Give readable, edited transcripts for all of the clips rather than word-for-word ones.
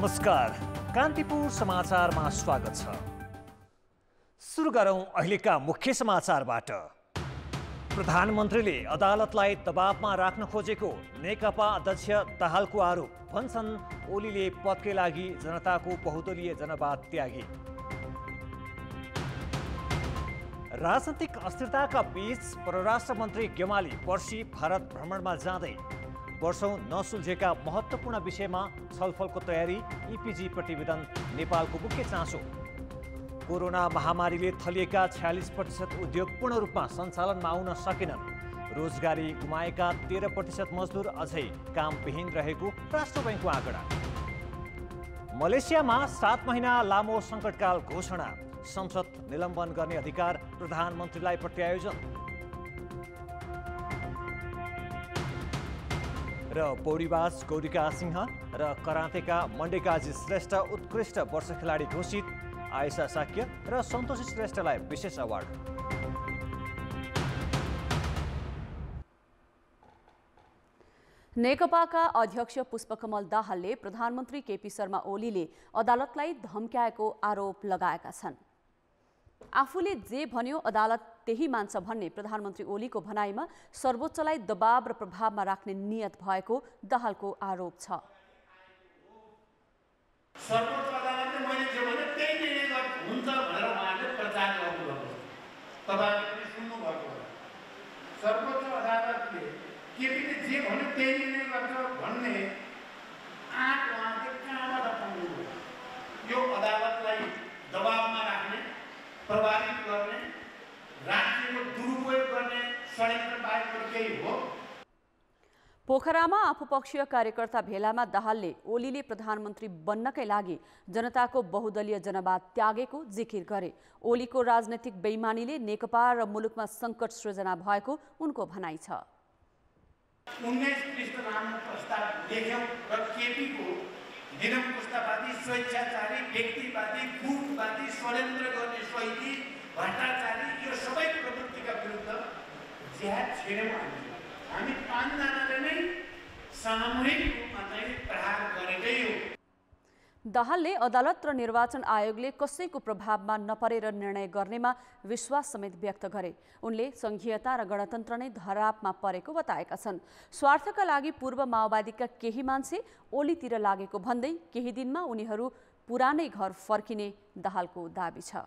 नमस्कार, कान्तिपुर समाचारमा स्वागत छ। सुरु गरौं अहिलेका मुख्य समाचारबाट। प्रधानमन्त्रीले अदालतलाई दबावमा राख्न खोजेको नेकपा अध्यक्ष दाहालको आरोप। भन्छन् ओलीले पदकै लागि जनताको बहुदलीय जनवाद त्यागे। राजनीतिक अस्थिरताका बीच परराष्ट्र मन्त्री गेमाली पर्सि भारत भ्रमणमा जाँदै वर्षौं नसुल्झेका महत्त्वपूर्ण विषयमा छलफलको तयारी। इपिजी प्रतिवेदन नेपालको मुख्य चासो। कोरोना महामारीले थलिएका 46% उद्योग पूर्ण रूपमा सञ्चालनमा आउन सकेनन्। रोजगारी गुमाएका 13% मजदुर अझै कामविहीन रहेको राष्ट्र बैंकको आँकडा। मलेसियामा 7 महिना लामो सङ्कटकाल घोषणा। संसद निलम्बन गर्ने अधिकार प्रधानमन्त्रीलाई प्रत्यायोजन। र पौडीबाज गौरिका सिंह र करातेका मण्डेकाजी श्रेष्ठ उत्कृष्ट वर्ष खेलाडी घोषित। आयशा साक्य र सन्तोषी श्रेष्ठलाई विशेष अवार्ड। नेकपाका अध्यक्ष पुष्पकमल दाहालले प्रधानमन्त्री केपी शर्मा ओलीले अदालतलाई धम्क्याएको आरोप लगाएका छन्। आफूले जे भन्यो अदालत त्यही मान्छ भन्ने प्रधानमन्त्री ओलीको भनाइमा सर्वोच्चलाई दबाव र प्रभावमा राख्ने नियत भएको दाहालको आरोप छ। सर्वोच्च अदालतले मैले जे भने त्यही निर्णय हुन्छ भनेर उहाँले प्रचार गर्नुभएको छ। तपाईहरुले पनि सुन्नु भएको होला। सर्वोच्च अदालतले केपीले जे भन्यो त्यही निर्णय गर्छ भन्ने आँट उहाँले कहाँबाट पाउनुभयो? यो अदालतलाई दबावमा राख्ने, प्रभावित गर्ने, राज्यको दुरुपयोग गर्ने षड्यन्त्र बाहेक केही हो? पोखरामा आफूपक्षीय कार्यकर्ता भेलामा दाहालले ओलीले प्रधानमन्त्री बन्नकै लागि जनताको बहुदलीय जनवाद त्यागेको जिकिर गरे। ओलीको राजनैतिक बेइमानीले नेकपा र मुलुकमा सङ्कट सृजना भएको उनको भनाइ छ। 19 पृष्ठ लामो प्रस्ताव लेख्यौं र केपीको निरङ्कुशतावादी, स्वेच्छाचारी, व्यक्तिवादी, गुटवादी, षड्यन्त्र गर्ने शैली, भ्रष्टाचारी यो सबै प्रवृत्तिका विरुद्ध जिहाद छेड्यौं। हामी 5 जनाले नै सामूहिक रूपमा चाहिँ प्रहार गरेकै हो। दाहालले अदालत र निर्वाचन आयोगले कसैको प्रभावमा नपरेर निर्णय गर्नेमा विश्वास समेत व्यक्त गरे। उनले संघीयता र गणतन्त्र नै धरापमा परेको बताएका छन्। स्वार्थका लागि पूर्व माओवादीका केही मान्छे ओलीतिर लागेको भन्दै केही दिनमा उनीहरू पुरानै घर फर्किने दाहालको दाबी छ।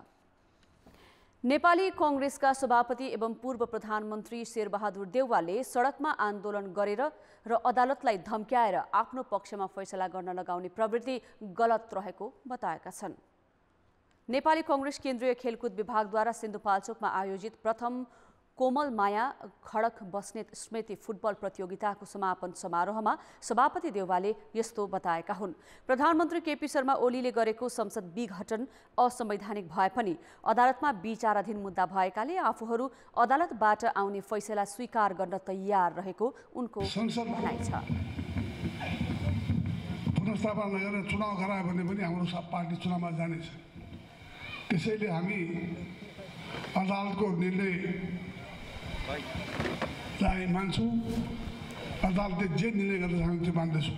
नेपाली कांग्रेसका सभापति एवं पूर्व प्रधानमन्त्री शेरबहादुर देउवाले सडकमा आन्दोलन गरेर र अदालतलाई धम्क्याएर आफ्नो पक्षमा फैसला गर्न लगाउने प्रवृत्ति गलत रहेको बताएका छन्। नेपाली कांग्रेस केन्द्रीय खेलकुद विभागद्वारा सिन्धुपाल्चोकमा आयोजित प्रथम कोमल माया खडक बस्नेत स्मृति फुटबल प्रतियोगिताको समापन समारोहमा सभापति देउवाले यस्तो बताएका हुन्। प्रधानमन्त्री केपी शर्मा ओलीले गरेको संसद विघटन असंवैधानिक भए पनि अदालतमा विचाराधीन मुद्दा भएकाले आफूहरू अदालतबाट आउने फैसला स्वीकार गर्न तयार रहेको उनको भनाइ छ। पुनर्स्थापना नगरेर चुनाव गरायो भने पनि हाम्रो पार्टी चुनावमा जानेछ। त्यसैले हामी अदालतको निर्णय मान्छौँ। अदालतले जे निर्णय गर्दछ हामी त्यो मान्दछौँ।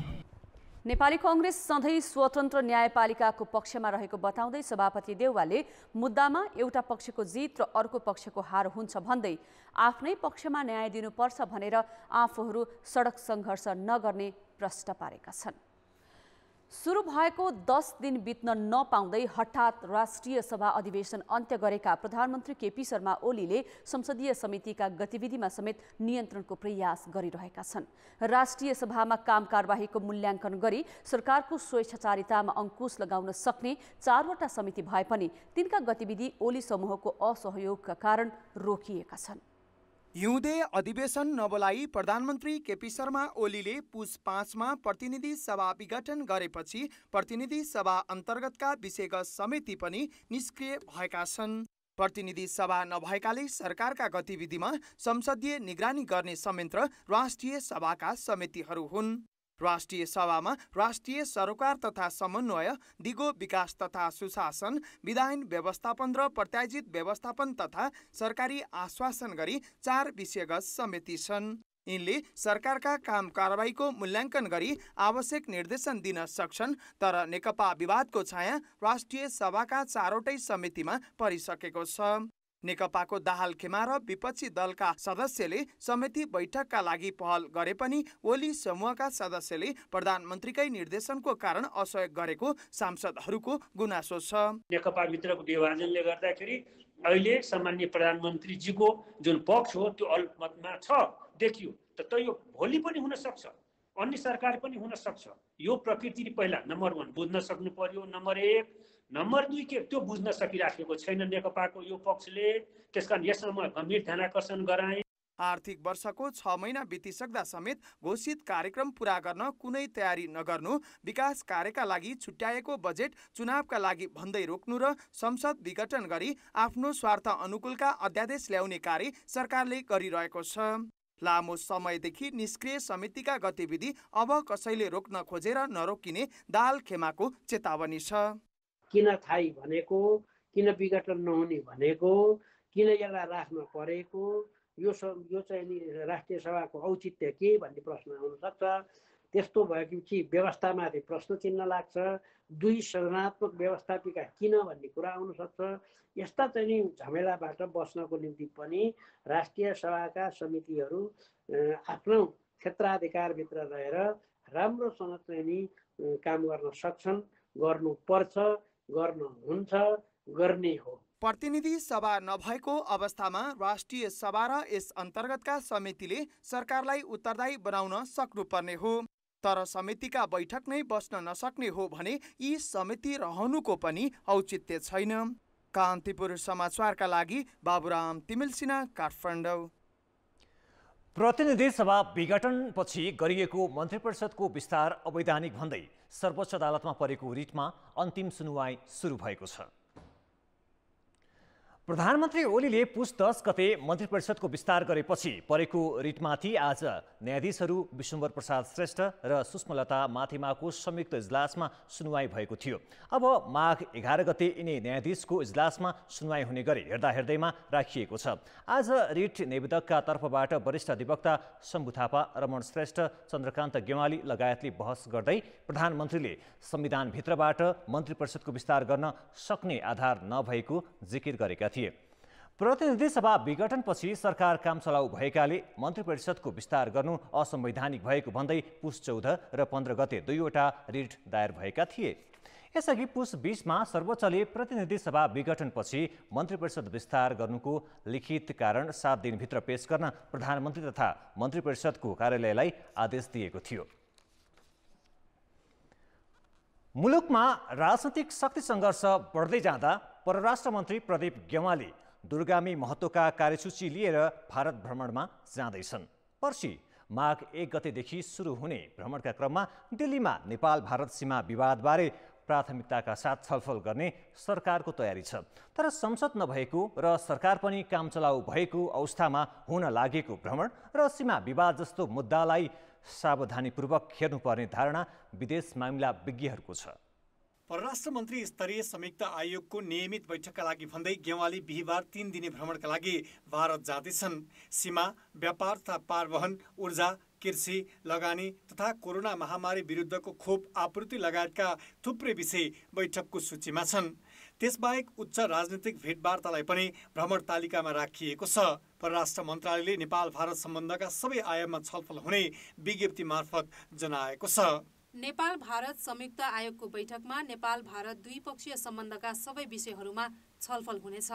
नेपाली कांग्रेस सधैँ स्वतन्त्र न्यायपालिकाको पक्षमा रहेको बताउँदै सभापति देउवाले मुद्दामा एउटा पक्षको जित र अर्को पक्षको हार हुन्छ भन्दै आफ्नै पक्षमा न्याय दिनुपर्छ भनेर आफूहरू सडक सङ्घर्ष नगर्ने प्रश्न पारेका छन्। सुरु भएको 10 दिन बित्न नपाउँदै हठात राष्ट्रिय सभा अधिवेशन अन्त्य गरेका प्रधानमन्त्री केपी शर्मा ओलीले संसदीय समितिका गतिविधिमा समेत नियन्त्रणको प्रयास गरिरहेका छन्। राष्ट्रिय सभामा काम कारबाहीको मूल्याङ्कन गरी सरकारको स्वेच्छाचारितामा अंकुश लगाउन सक्ने 4वटा समिति भए पनि तिनका गतिविधि ओली समूहको असहयोगका कारण रोकिएका छन्। हिउँदे अधिवेशन नबोलाई प्रधानमन्त्री केपी शर्मा ओलीले पुस 5 मा प्रतिनिधि सभा विघटन गरेपछि प्रतिनिधि सभा अन्तर्गतका विषयगत समिति पनि निष्क्रिय भएका छन्। प्रतिनिधि सभा नभएकाले सरकारका गतिविधिमा संसदीय निगरानी गर्ने संयन्त्र राष्ट्रिय सभाका समितिहरू हुन्। राष्ट्रिय सभामा राष्ट्रिय सरोकार तथा समन्वय, दिगो विकास तथा सुशासन, विधायन व्यवस्थापन र प्रत्याजित व्यवस्थापन तथा सरकारी आश्वासन गरी 4 विषयगत समिति छन्। यिनले सरकारका काम कारबाहीको मूल्याङ्कन गरी आवश्यक निर्देशन दिन सक्छन्, तर नेकपा विवादको छाया राष्ट्रिय सभाका 4वटै समितिमा परिसकेको छ। नेकपाको दाहाल खेमा र विपक्षी दलका सदस्यले समिति बैठकका लागि पहल गरे पनि ओली समूहका सदस्यले प्रधानमन्त्रीकै निर्देशनको कारण असहयोग गरेको सांसदहरूको गुनासो छ। नेकपा भित्रको विभाजनले गर्दाखेरि अहिले सामान्य प्रधानमन्त्रीजीको जुन पक्ष हो त्यो अल्पमतमा छ देखियो, त यो भोलि पनि हुन सक्छ, अन्य सरकार पनि हुन सक्छ। यो प्रकृति पहिला नम्बर 1 बुझ्न सक्नु पर्यो, नम्बर 1, नम्बर 2 के त्यो बुझ्न सकिराखेको छैन नेकपाको यो पक्षले, त्यसकारण यसमा गम्भीर ध्यानाकर्षण गराए। आर्थिक वर्षको 6 महिना बितिसक्दा समेत घोषित कार्यक्रम पूरा गर्न कुनै तयारी नगर्नु, विकास कार्यका लागि छुट्याएको बजेट चुनावका लागि भन्दै रोक्नु र संसद विघटन गरी आफ्नो स्वार्थ अनुकूलका अध्यादेश ल्याउने कार्य सरकारले गरिरहेको छ। लामो समयदेखि निष्क्रिय समितिका गतिविधि अब कसैले रोक्न खोजेर नरोकिने दाहाल खेमाको चेतावनी छ। किन थाई भनेको, किन विघटन नहुने भनेको, किन यसलाई राख्न परेको, यो चाहिँ नि राष्ट्रिय सभाको औचित्य के भन्ने प्रश्न आउन सक्छ। त्यस्तो भएपछि व्यवस्थामाथि प्रश्न चिन्ह लाग्छ। 2 सदनात्मक व्यवस्थापिका किन भन्ने कुरा आउन सक्छ। यस्ता चाहिँ नि झमेलाबाट बस्नको निम्ति पनि राष्ट्रिय सभाका समितिहरू आफ्नो क्षेत्राधिकारभित्र रहेर राम्रोसँग चाहिँ नि काम गर्न सक्छन्, गर्नुपर्छ, गर्नुहुन्छ, गर्ने हो। प्रतिनिधि सभा नभएको अवस्थामा राष्ट्रिय सभा र यस अन्तर्गतका समितिले सरकारलाई उत्तरदायी बनाउन सक्नुपर्ने हो, तर समितिका बैठक नै बस्न नसक्ने हो भने यी समिति रहनुको पनि औचित्य छैन। कान्तिपुर समाचारका लागि बाबुराम तिमिल सिन्हा, काठमाडौँ। प्रतिनिधि सभा विघटनपछि गरिएको मन्त्री परिषदको विस्तार अवैधानिक भन्दै सर्वोच्च अदालतमा परेको रिटमा अन्तिम सुनुवाई सुरु भएको छ। प्रधानमन्त्री ओलीले पुस 10 गते मन्त्री परिषदको विस्तार गरेपछि परेको रिटमाथि आज न्यायाधीशहरू विश्वम्भर प्रसाद श्रेष्ठ र सुष्मलता माथिमाको संयुक्त इजलासमा सुनुवाई भएको थियो। अब माघ 11 गते यिनै न्यायाधीशको इजलासमा सुनुवाई हुने गरी हेर्दैमा राखिएको छ। आज रिट निवेदकका तर्फबाट वरिष्ठ अधिवक्ता शम्भु थापा, रमण श्रेष्ठ, चन्द्रकान्त गेवाली लगायतले बहस गर्दै प्रधानमन्त्रीले संविधानभित्रबाट मन्त्री परिषदको विस्तार गर्न सक्ने आधार नभएको जिकिर गरेका थिए। प्रतिनिधि सभा विघटनपछि सरकार काम चलाउ भएकाले मन्त्री परिषदको विस्तार गर्नु असंवैधानिक भएको भन्दै पुस 14 र 15 गते 2वटा रिट दायर भएका थिए। यसअघि पुस 20 मा सर्वोच्चले प्रतिनिधि सभा विघटनपछि मन्त्री परिषद विस्तार गर्नुको लिखित कारण 7 दिनभित्र पेश गर्न प्रधानमन्त्री तथा मन्त्री परिषदको कार्यालयलाई आदेश दिएको थियो। मुलुकमा राजनैतिक शक्ति सङ्घर्ष बढ्दै जाँदा परराष्ट्र मन्त्री प्रदीप गेवाली दूरगामी महत्त्वका कार्यसूची लिएर भारत भ्रमणमा जाँदैछन्। पर्सि माघ 1 गतेदेखि सुरु हुने भ्रमणका क्रममा दिल्लीमा नेपाल भारत सीमा विवादबारे प्राथमिकताका साथ छलफल गर्ने सरकारको तयारी छ। तर संसद नभएको र सरकार पनि काम चलाउ भएको अवस्थामा हुन लागेको भ्रमण र सीमा विवाद जस्तो मुद्दालाई सावधानीपूर्वक हेर्नुपर्ने धारणा विदेश मामिला विज्ञहरूको छ। परराष्ट्र मन्त्री स्तरीय संयुक्त आयोगको नियमित बैठकका लागि भन्दै गेवाली बिहिबार 3 दिने भ्रमणका लागि भारत जाँदैछन्। सीमा, व्यापार तथा पारवहन, ऊर्जा, कृषि, लगानी तथा कोरोना महामारी विरुद्धको खोप आपूर्ति लगायतका थुप्रै विषय बैठकको सूचीमा छन्। त्यसबाहेक उच्च राजनीतिक भेटवार्तालाई पनि भ्रमण तालिकामा राखिएको छ। परराष्ट्र मन्त्रालयले नेपाल भारत सम्बन्धका सबै आयाममा छलफल हुने विज्ञप्ति मार्फत जनाएको छ। नेपाल भारत संयुक्त आयोगको बैठकमा नेपाल भारत द्विपक्षीय सम्बन्धका सबै विषयहरूमा छलफल हुनेछ।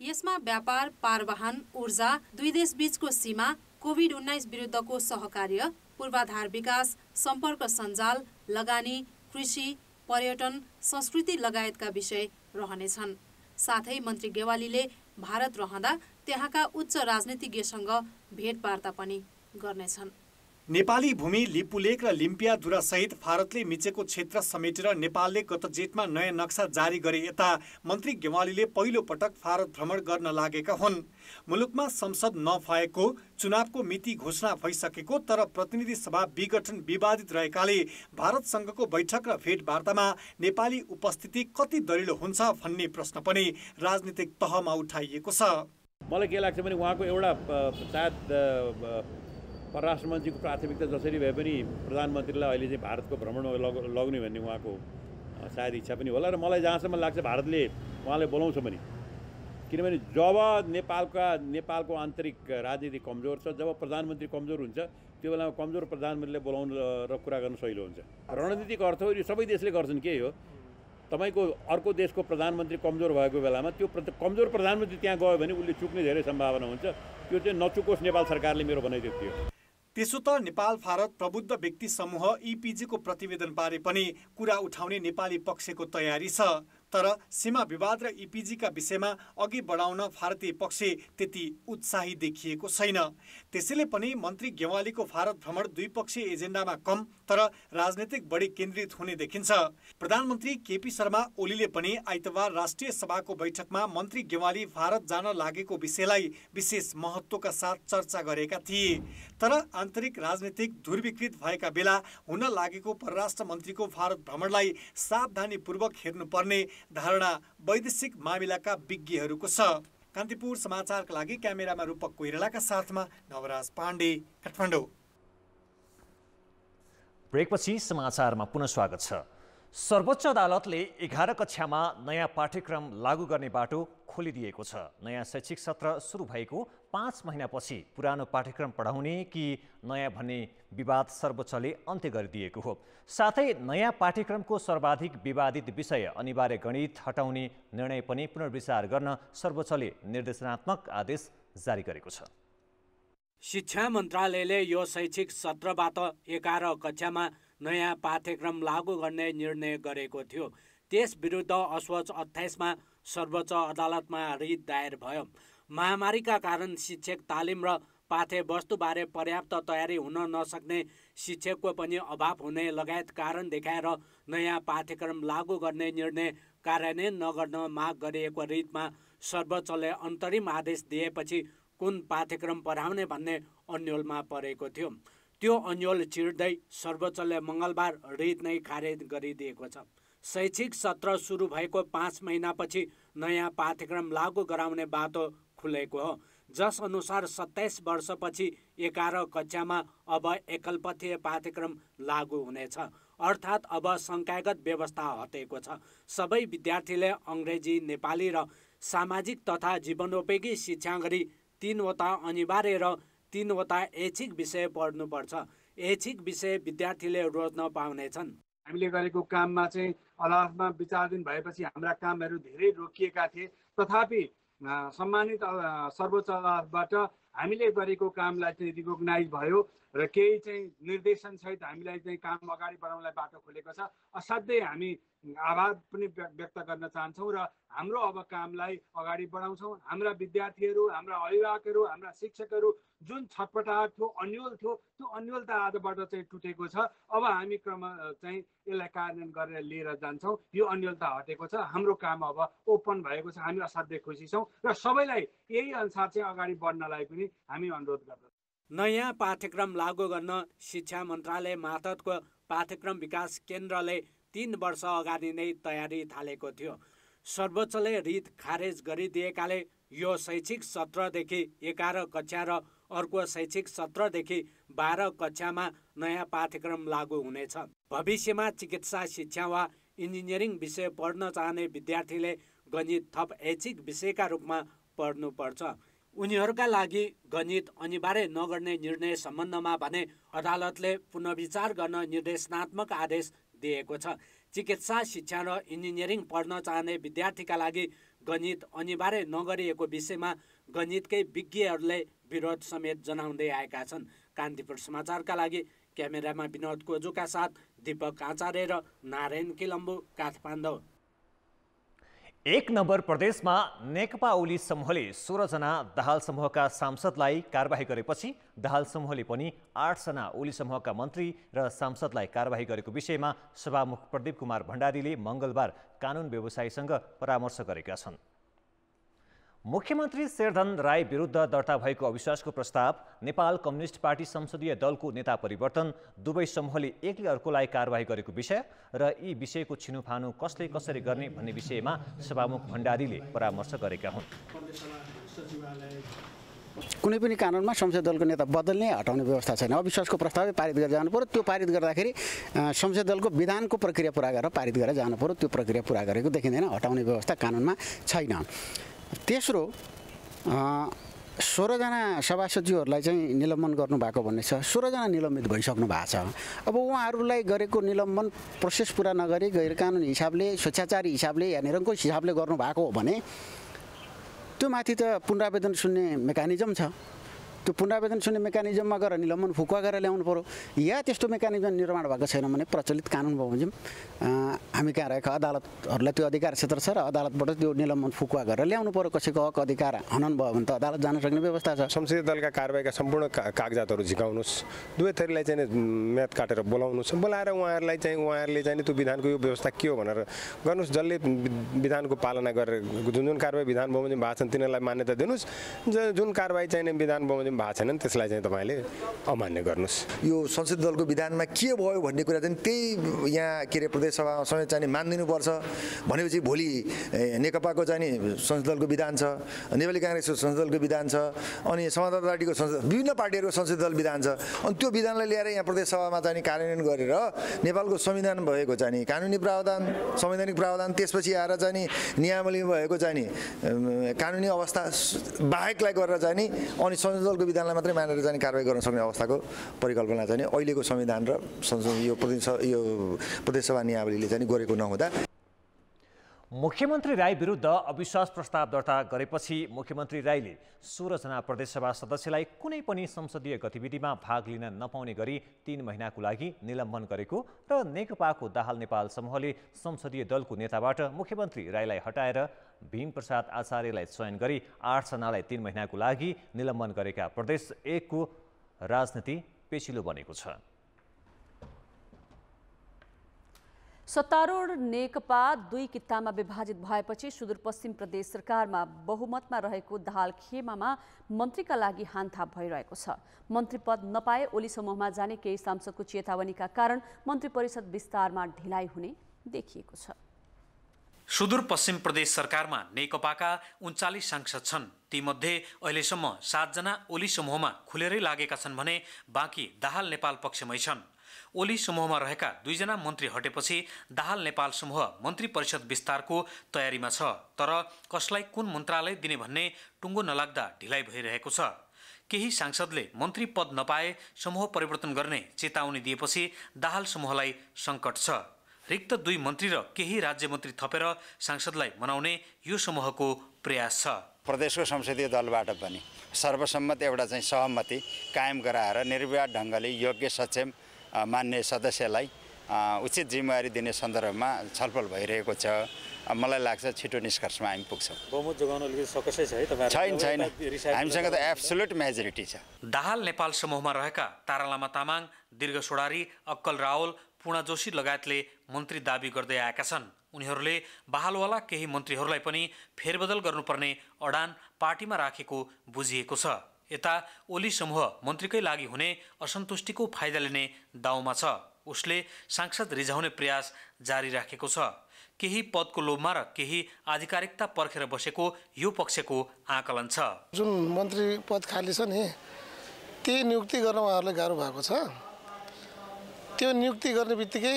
यसमा व्यापार, पारवहन, ऊर्जा, दुई देश बीचको सीमा, कोभिड-19 विरुद्धको सहकार्य, पूर्वाधार विकास, सम्पर्क सञ्जाल, लगानी, कृषि, पर्यटन, संस्कृति लगायतका विषय रहनेछन्। साथै मन्त्री गेवालीले भारत रहँदा त्यहाँका उच्च राजनीतिज्ञसँग भेटवार्ता पनि गर्नेछन्। नेपाली भूमि, लिपुलेक र लिम्पियाधुरा सहित भारतले मिचेको क्षेत्र समेटेर नेपालले गत जेठमा नयाँ नक्सा जारी गरे यता मन्त्री गेवालीले पहिलो पटक भारत भ्रमण गर्न लागेका हुन्। मुलुकमा संसद नभएको, चुनावको मिति घोषणा भइसकेको तर प्रतिनिधि सभा विघटन विवादित रहेकाले भारतसँगको बैठक र भेटवार्तामा नेपाली उपस्थिति कति दरिलो हुन्छ भन्ने प्रश्न पनि राजनीतिक तहमा उठाइएको छ। मलाई के लाग्छ भने उहाँको एउटा सायद परराष्ट्र मन्त्रीको प्राथमिकता जसरी भए पनि प्रधानमन्त्रीलाई अहिले चाहिँ भारतको भ्रमणमा लग्ने भन्ने उहाँको सायद इच्छा पनि होला र मलाई जहाँसम्म लाग्छ भारतले उहाँलाई बोलाउँछ पनि, किनभने जब नेपालको आन्तरिक राजनीति कमजोर छ, जब प्रधानमन्त्री कमजोर हुन्छ त्यो बेलामा कमजोर प्रधानमन्त्रीले बोलाउनु र कुरा गर्नु सहिलो हुन्छ। रणनीतिक अर्थ हो, यो सबै देशले गर्छन्। के हो, तपाईँको अर्को देशको प्रधानमन्त्री कमजोर भएको बेलामा त्यो कमजोर प्रधानमन्त्री त्यहाँ गयो भने उसले चुक्ने धेरै सम्भावना हुन्छ। त्यो चाहिँ नचुकोस् नेपाल सरकारले मेरो भनाइ थियो। त्यसो त नेपाल भारत प्रबुद्ध व्यक्ति समूह EPG को प्रतिवेदन बारे पनि कुरा उठाउने नेपाली पक्षको तयारी छ, तर सीमा विवाद र EPG का विषयमा अघि बढाउन भारतीय पक्ष त्यति उत्साही देखिएको छैन। त्यसैले पनि मन्त्री गेवालीको भारत भ्रमण द्विपक्षीय एजेन्डामा कम तर राजनीतिक बढी केन्द्रित हुने देखिन्छ। प्रधानमन्त्री केपी शर्मा ओलीले पनि आइतबार राष्ट्रिय सभाको बैठकमा मन्त्री गेवाली भारत जान लागेको विषयलाई विशेष महत्त्वका साथ चर्चा गरेका थिए। तर आन्तरिक राजनीतिक ध्रुवीकृत भएका बेला हुन लागेको परराष्ट्र मन्त्रीको भारत भ्रमणलाई सावधानीपूर्वक हेर्नुपर्ने धारणा वैदेशिक मामिलाका विज्ञहरूको छ। कान्तिपुर समाचारका लागि क्यामेरामा रूपक कोइरालाका साथमा नवराज पाण्डे, काठमाडौँ। ब्रेकपछि समाचारमा पुनः स्वागत छ। सर्वोच्च अदालतले 11 कक्षामा नयाँ पाठ्यक्रम लागू गर्ने बाटो खोलिदिएको छ। नयाँ शैक्षिक सत्र सुरु भएको 5 महिनापछि पुरानो पाठ्यक्रम पढाउने कि नयाँ भन्ने विवाद सर्वोच्चले अन्त्य गरिदिएको हो। साथै नयाँ पाठ्यक्रमको सर्वाधिक विवादित विषय अनिवार्य गणित हटाउने निर्णय पनि पुनर्विचार गर्न सर्वोच्चले निर्देशनात्मक आदेश जारी गरेको छ। शिक्षा मन्त्रालयले यो शैक्षिक सत्रबाट 11 कक्षामा नयाँ पाठ्यक्रम लागू गर्ने निर्णय गरेको थियो। त्यस विरुद्ध असोज 28मा सर्वोच्च अदालतमा रिट दायर भयो। महामारीका कारण शिक्षक तालिम र पाठ्यवस्तुबारे पर्याप्त तयारी हुन नसक्ने शिक्षकको पनि अभाव हुने लगायत कारण देखाएर नयाँ पाठ्यक्रम लागू गर्ने निर्णय कार्यान्वयन नगर्न माग गरिएको रिटमा सर्वोच्चले अन्तरिम आदेश दिएपछि कुन पाठ्यक्रम पढाउने भन्ने अन्योलमा परेको थियो। त्यो अन्यल चिर्दै सर्वोच्चले मङ्गलबार रिट नै खारेज गरिदिएको छ। शैक्षिक सत्र सुरु भएको 5 महिनापछि नयाँ पाठ्यक्रम लागू गराउने बाटो खुलेको हो, जस अनुसार 27 वर्षपछि 11 कक्षामा अब एकलपथीय पाठ्यक्रम लागू हुनेछ। अर्थात् अब संकायगत व्यवस्था हटेको छ। सबै विद्यार्थीले अङ्ग्रेजी, नेपाली र सामाजिक तथा जीवनोपयोगी शिक्षा गरी 3वटा अनिवार्य र 3वटा ऐच्छिक विषय पढ्नुपर्छ। ऐच्छिक विषय विद्यार्थीले रोज्न पाउनेछन्। हामीले गरेको काममा चाहिँ अदालतमा विचाराधीन भएपछि हाम्रा कामहरू धेरै रोकिएका थिए, तथापि सम्मानित सर्वोच्च अदालतबाट हामीले गरेको कामलाई चाहिँ रिकग्नाइज भयो र केही चाहिँ निर्देशन सहित हामीलाई चाहिँ काम अगाडि बढाउनलाई बाटो खोलेको छ। असाध्यै हामी आभार पनि व्यक्त गर्न चाहन्छौँ र हाम्रो अब कामलाई अगाडि बढाउँछौँ। हाम्रा विद्यार्थीहरू, हाम्रा अभिभावकहरू, हाम्रा शिक्षकहरू जुन छटपटाहट थियो, अन्यल थियो, त्यो अन्यलता आजबाट चाहिँ टुटेको छ। अब हामी क्रम चाहिँ यसलाई कार्यान्वयन गरेर लिएर जान्छौँ। यो अन्यलता हटेको छ, हाम्रो काम अब ओपन भएको छ। हामी असाध्यै खुसी छौँ र सबैलाई यही अनुसार चाहिँ अगाडि बढ्नलाई पनि हामी अनुरोध गर्दछौँ। नयाँ पाठ्यक्रम लागू गर्न शिक्षा मन्त्रालय मातहतको पाठ्यक्रम विकास केन्द्रले 3 वर्ष अगाडि नै तयारी थालेको थियो। सर्वोच्चले रिट खारेज गरिदिएकाले यो शैक्षिक सत्रदेखि 11 कक्षा र अर्को शैक्षिक सत्रदेखि 12 कक्षामा नयाँ पाठ्यक्रम लागू हुनेछ। भविष्यमा चिकित्सा शिक्षा वा इन्जिनियरिङ विषय पढ्न चाहने विद्यार्थीले गणित थप ऐच्छिक विषयका रूपमा पढ्नुपर्छ। उनीहरूका लागि गणित अनिवार्य नगर्ने निर्णय सम्बन्धमा भने अदालतले पुनर्विचार गर्न निर्देशनात्मक आदेश दिएको छ। चिकित्सा शिक्षा र इन्जिनियरिङ पढ्न चाहने विद्यार्थीका लागि गणित अनिवार्य नगरिएको विषयमा गणितकै विज्ञहरूले विरोध समेत जनाउँदै आएका छन्। कान्तिपुर समाचारका लागि क्यामेरामा विनोद कोजुका साथ दीपक आचार्य र नारायण किलम्बु, काठमाडौँ। 1 नम्बर प्रदेशमा नेकपा ओली समूहले 16 जना दाहाल समूहका सांसदलाई कारबाही गरेपछि दाहाल समूहले पनि 8 जना ओली समूहका मन्त्री र सांसदलाई कारबाही गरेको विषयमा सभामुख प्रदीप कुमार भण्डारीले मङ्गलबार कानुन व्यवसायीसँग परामर्श गरेका छन्। मुख्यमन्त्री शेरधन राई विरुद्ध दर्ता भएको अविश्वासको प्रस्ताव, नेपाल कम्युनिस्ट पार्टी संसदीय दलको नेता परिवर्तन, दुवै समूहले एकले अर्कोलाई कारबाही गरेको विषय र यी विषयको छिनोफानो कसले कसरी गर्ने भन्ने विषयमा सभामुख भण्डारीले परामर्श गरेका हुन्। कुनै पनि कानुनमा संसदीय दलको नेता बदल्ने हटाउने व्यवस्था छैन। अविश्वासको प्रस्तावै पारित गरेर जानु पर्यो। त्यो पारित गर्दाखेरि संसदीय दलको विधानको प्रक्रिया पुरा गरेर पारित गरेर जानु पर्यो। त्यो प्रक्रिया पुरा गरेको देखिँदैन। हटाउने व्यवस्था कानुनमा छैन। तेस्रो 16 जना सभासचिवहरूलाई चाहिँ निलम्बन गर्नुभएको भन्ने छ। 16 जना निलम्बित भइसक्नु भएको छ। अब उहाँहरूलाई गरेको निलम्बन प्रोसेस पुरा नगरी गैरकानुनी हिसाबले, स्वेच्छाचारी हिसाबले या निरङ्कुश हिसाबले गर्नुभएको हो भने त्यो माथि त पुनरावेदन सुन्ने मेकानिजम छ। त्यो पुनरावेदन सुन्ने मेकानिजममा गएर निलम्बन फुकुवा गरेर ल्याउनु पर्यो। या त्यस्तो मेकानिजम निर्माण भएको छैन भने प्रचलित कानुन बमोजिम हामी कहाँ रहेका अदालतहरूलाई त्यो अधिकार क्षेत्र छ र अदालतबाट त्यो निलम्बन फुकुवा गरेर ल्याउनु पर्यो। कसैको हक अधिकार हनन भयो भने त अदालत जान सक्ने व्यवस्था छ। संसदीय दलका कारबाहीका सम्पूर्ण कागजातहरू झिकाउनुहोस्, दुवै थरीलाई चाहिँ म्याद काटेर बोलाउनुहोस्, बोलाएर उहाँहरूले चाहिँ त्यो विधानको यो व्यवस्था के हो भनेर गर्नुहोस्। जसले विधानको पालना गरेर जुन कारबाही विधान बमोजिम भएको छन् तिनीहरूलाई मान्यता दिनुहोस्। जुन कारबाही चाहिँ विधान बमोजिम भएको छैनन् त्यसलाई चाहिँ तपाईँले अमान्य गर्नुहोस्। यो संसदीय दलको विधानमा के भयो भन्ने कुरा चाहिँ त्यही यहाँ के अरे प्रदेश सभामा समेत चाहिँ मानिदिनुपर्छ भनेपछि भोलि नेकपाको चाहिँ संसदीय दलको विधान छ, नेपाली काङ्ग्रेसको संसदीय दलको विधान छ, अनि समाजवादी पार्टीको विभिन्न पार्टीहरूको संसदीय दल विधान छ। अनि त्यो विधानलाई ल्याएर यहाँ प्रदेश सभामा चाहिँ कार्यान्वयन गरेर नेपालको संविधान भएको चाहिँ कानुनी प्रावधान, संवैधानिक प्रावधान, त्यसपछि आएर चाहिँ नियमावलीमा भएको चाहिँ कानुनी अवस्था बाहेकलाई गरेर चाहिँ अनि संसदीय दलको विधानलाई मात्रै मानेर चाहिँ कारबाही गर्न सक्ने अवस्थाको परिकल्पना चाहिँ अहिलेको संविधान र यो प्रदेश सभा नियमावलीले चाहिँ गरेको नहुँदा मुख्यमन्त्री राई विरुद्ध अविश्वास प्रस्ताव दर्ता गरेपछि मुख्यमन्त्री राईले 16 जना प्रदेशसभा सदस्यलाई कुनै पनि संसदीय गतिविधिमा भाग लिन नपाउने गरी 3 महिनाको लागि निलम्बन गरेको र नेकपाको दाहाल नेपाल समूहले संसदीय दलको नेताबाट मुख्यमन्त्री राईलाई हटाएर भीमप्रसाद आचार्यलाई चयन गरी 8 जनालाई 3 महिनाको लागि निलम्बन गरेका प्रदेश 1 को राजनीति पेचिलो बनेको छ। सत्तारूढ नेकपा 2 कित्तामा विभाजित भएपछि सुदूरपश्चिम प्रदेश सरकारमा बहुमतमा रहेको दाहाल खेमामा मन्त्रीका लागि हानथाप भइरहेको छ। मन्त्री पद नपाए ओली समूहमा जाने केही सांसदको चेतावनीका कारण मन्त्री परिषद विस्तारमा ढिलाइ हुने देखिएको छ। सुदूरपश्चिम प्रदेश सरकारमा नेकपाका 39 सांसद छन्। तीमध्ये अहिलेसम्म 7 जना ओली समूहमा खुलेरै लागेका छन् भने बाँकी दाहाल नेपाल पक्षमै छन्। ओली समूहमा रहेका 2 जना मन्त्री हटेपछि दाहाल नेपाल समूह मन्त्री परिषद विस्तारको तयारीमा छ। तर कसलाई कुन मन्त्रालय दिने भन्ने टुङ्गो नलाग्दा ढिलाइ भइरहेको छ। केही सांसदले मन्त्री पद नपाए समूह परिवर्तन गर्ने चेतावनी दिएपछि दाहाल समूहलाई सङ्कट छ। रिक्त 2 मन्त्री र केही राज्य मन्त्री थपेर सांसदलाई मनाउने यो समूहको प्रयास छ। प्रदेशको संसदीय दलबाट पनि सर्वसम्मत एउटा चाहिँ सहमति कायम गराएर निर्विवाद ढङ्गले योग्य सक्षम मान्य सदस्यलाई उचित जिम्मेवारी दिने सन्दर्भमा छलफल भइरहेको छ। मलाई लाग्छ छिटो निष्कर्षमा हामी पुग्छौँ। बहुमत जोगाउन अलिकति सकसै छ है तपाईहरु? छैन, हामीसँग त एब्सोल्युट मेजोरिटी छ। दाहाल नेपाल समूहमा रहेका तारालामा तामाङ, दीर्घ सोडारी, अक्कल रावल, पूर्णा जोशी लगायतले मन्त्री दाबी गर्दै आएका छन्। उनीहरूले बहालवाला केही मन्त्रीहरूलाई पनि फेरबदल गर्नुपर्ने अडान पार्टीमा राखेको बुझिएको छ। यता ओली समूह मन्त्रीकै लागि हुने असन्तुष्टिको फाइदा लिने दाउमा छ। उसले सांसद रिझाउने प्रयास जारी राखेको छ। केही पदको लोभमा र केही आधिकारिकता पर्खेर बसेको यो पक्षको आकलन छ। जुन मन्त्री पद खाली छ नि त्यही नियुक्ति गर्न उहाँहरूलाई गाह्रो भएको छ। त्यो नियुक्ति गर्ने बित्तिकै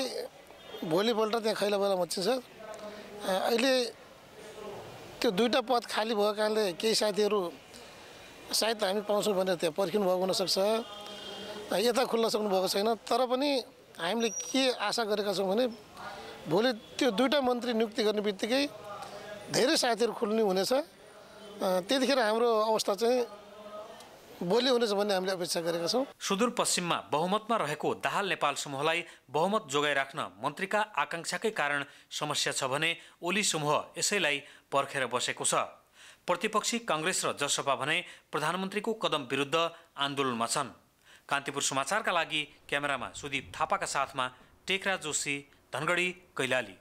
भोलिपल्ट त्यहाँ खैला बेला मचिन्छ। अहिले त्यो 2टा पद खाली भएको कारणले केही साथीहरू सायद हामी पाउँछौँ भनेर त्यहाँ पर्खिनु भएको हुनसक्छ, यता खुल्न सक्नुभएको छैन। तर पनि हामीले के आशा गरेका छौँ भने भोलि त्यो 2टा मन्त्री नियुक्ति गर्ने बित्तिकै धेरै साथीहरू खुल्ने हुनेछ। त्यतिखेर हाम्रो अवस्था चाहिँ बोली हुनेछ भन्ने हामीले अपेक्षा गरेका छौँ। सुदूरपश्चिममा बहुमतमा रहेको दाहाल नेपाल समूहलाई बहुमत जोगाइराख्न मन्त्रीका आकांक्षाकै कारण समस्या छ भने ओली समूह यसैलाई पर्खेर बसेको छ। प्रतिपक्षी कांग्रेस र जसपा भने प्रधानमन्त्रीको कदम विरुद्ध आन्दोलनमा छन्। कान्तिपुर समाचारका लागि क्यामेरामा सुदीप थापाका साथमा टेकराज जोशी, धनगढी, कैलाली।